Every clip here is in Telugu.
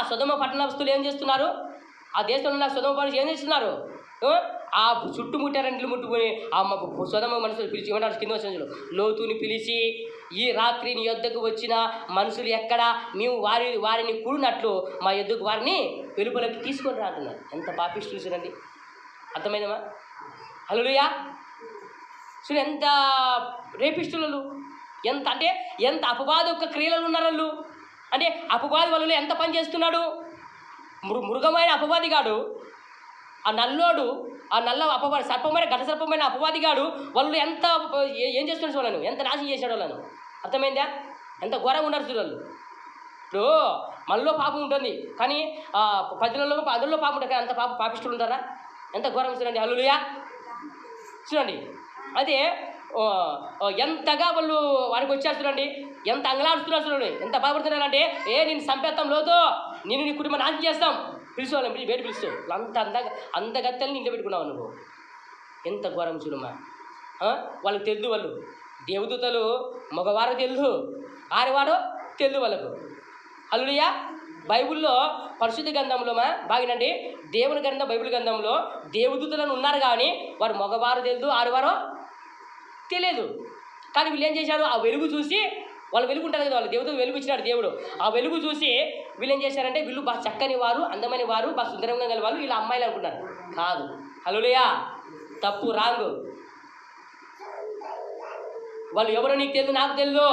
సొదొమ పట్టణస్తులు ఏం చేస్తున్నారు? ఆ దేశంలో ఉన్న సొదొమ పట్టణం ఏం చేస్తున్నారు? ఆ చుట్టుముట్టారంట్లు ముట్టుకొని ఆ సొదొమ మనుషులు పిలిచి ఏమన్నారు కింద వచ్చిన లోతుని పిలిచి, ఈ రాత్రి నీ యొద్దకు వచ్చిన మనుషులు ఎక్కడ? మేము వారిని కూడినట్లు మా యొద్దకు వారిని వెలుపలకి తీసుకొని రాతున్నారు. ఎంత పాపిష్టులు చూడండి, అర్థమైందమ్మా? హల్లెలూయా. చూడు ఎంత రేపిష్టులు, ఎంత అపవాద యొక్క క్రియలు ఉన్నారు వాళ్ళు. అంటే అపవాది వాళ్ళు ఎంత పని చేస్తున్నాడు? మృగమైన అపవాదిగాడు, ఆ నల్లోడు, ఆ నల్ల అపవాది సర్పమైన ఘట సర్పమైన అపవాదిగాడు వాళ్ళు ఎంత ఏం చేస్తున్నాడు చూడను, ఎంత నాశనం చేశాడు వాళ్ళను. అర్థమైందా? ఎంత ఘోరంగా ఉన్నారు చూడాలి. ఇప్పుడు మనలో పాపం ఉంటుంది, కానీ అందులో పాపం ఉంటుంది, కానీ అంత పాపిష్టులు ఉంటారా? ఎంత ఘోరంగా చూడండి. హల్లెలూయా. చూడండి, అదే ఎంతగా వాళ్ళు వారికి వచ్చారు చూడండి, ఎంత అంగలాడుతున్నారు చూడండి, ఎంత బాధపడుతున్నారంటే నేను చంపేస్తాం, లోతో నేను నీ కుటుంబం నాశనం చేస్తాం, పిలుచుకోవాలి బయట పిలుస్తూ అందగత్తెల్ని ఇంట్లో పెట్టుకున్నావు నువ్వు. ఎంత ఘోరం చూడమ్మా. వాళ్ళకి తెలుదు, వాళ్ళు దేవదూతలు మగవారు తెలుదు, ఆడవాడు తెలుదు వాళ్ళకు. హల్లెలూయా. బైబిల్లో పరిశుద్ధ గ్రంథంలో బాగినండి, దేవుని గ్రంథం బైబిల్ గ్రంథంలో దేవదూతలను ఉన్నారు, కానీ వారు మగవారు తెలుదు, ఆడవారు తెలియదు. కానీ వీళ్ళు ఏం చేశారు? ఆ వెలుగు చూసి, వాళ్ళు వెలుగు ఉంటారు కదా, వాళ్ళు దేవతలు వెలుగు ఇచ్చినాడు దేవుడు. ఆ వెలుగు చూసి వీళ్ళు ఏం చేశారంటే, వీళ్ళు బాగా చక్కని వారు, అందమైన వారు, బాగా సుందరంగా గల వాళ్ళు, వీళ్ళు అమ్మాయిలు అనుకున్నారు. కాదు. హల్లెలూయా. తప్పు, రాంగు. వాళ్ళు ఎవరో నీకు తెలుసు, నాకు తెలుసు,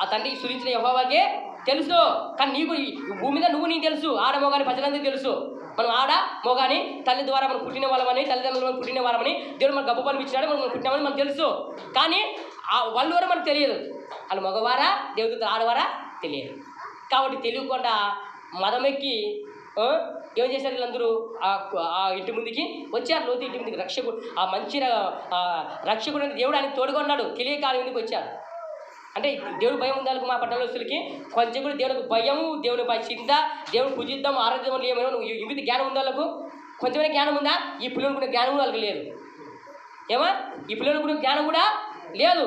ఆ తండ్రికి సృజించిన యెహోవాకే తెలుసు. కానీ నీకు భూమి మీద నీకు తెలుసు, ఆడ మోగాని ప్రజలందరికీ తెలుసు. మనం ఆడ మోగాని తల్లి ద్వారా మనం పుట్టిన వాళ్ళమని, తల్లిదండ్రులు మనం పుట్టిన వాళ్ళమని, దేవుడు మనకు గొప్ప పని ఇచ్చినాడు, మనం పుట్టినామని మనకు తెలుసు. కానీ వాళ్ళు ఎవరో మనకు తెలియదు. వాళ్ళు మగవారా, దేవదూతలు ఆడవారా తెలియదు. కాబట్టి తెలియకుండా మదమెక్కి ఏం చేశారు వీళ్ళందరూ? ఆ ఇంటి ముందుకి వచ్చారు, లోతు ఇంటి ముందుకి. రక్షకుడు, ఆ మంచి రక్షకుడు అంటే దేవుడు ఆయనకు తోడుగా ఉన్నాడు, తెలియక ఆయన ముందుకు వచ్చారు. అంటే దేవుడు భయం ఉందాలకు మా పట్టణస్తులకి కొంచెం కూడా దేవుడికి భయము, దేవుని చింత, దేవుని పూజిద్దాం, ఆరాధ్యం ఏమైనా ఇంగిత జ్ఞానం ఉందా వాళ్ళకు? కొంచెమైనా జ్ఞానం ఉందా? ఈ పిల్లలు కూడా జ్ఞానం కూడా వాళ్ళకి లేదు. ఏమా? ఈ పిల్లలు కూడా జ్ఞానం కూడా లేదు.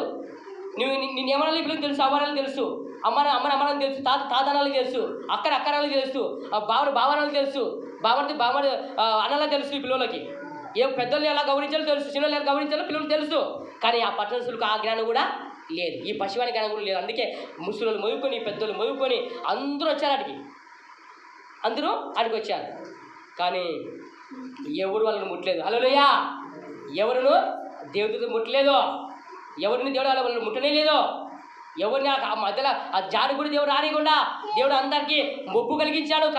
నిన్ను ఏమనాలి? ఈ పిల్లలకు తెలుసు, అవ్వనాలు తెలుసు, అమ్మనాలు తెలుసు, తాతనాలు తెలుసు, అక్కరాలు తెలుసు, భావనాలు తెలుసు, బావడి అన్నలా తెలుసు. ఈ పిల్లలకి ఏం పెద్దలు ఎలా గౌరవించాలో తెలుసు, చిన్నలు ఎలా గౌరవించాలో పిల్లలు తెలుసు. కానీ ఆ పట్టణస్తులకు ఆ జ్ఞానం కూడా లేదు, ఈ పశువాని జ్ఞానం కూడా లేదు. అందుకే ముసలు మొదుకొని, పెద్దలు మొదుకొని అందరూ వచ్చారు ఆడికి, అందరూ ఆడికి వచ్చారు. కానీ ఎవరు వాళ్ళని ముట్టలేదు. హల్లెలూయా. ఎవరును దేవుడితో ముట్టలేదు, ఎవరిని దేవుడు వాళ్ళని ముట్టనే లేదు. ఎవరిని ఆ మధ్యలో ఆ జాడు కూడా దేవుడు రానియకుండా దేవుడు అందరికీ మొప్పు కలిగించాడు.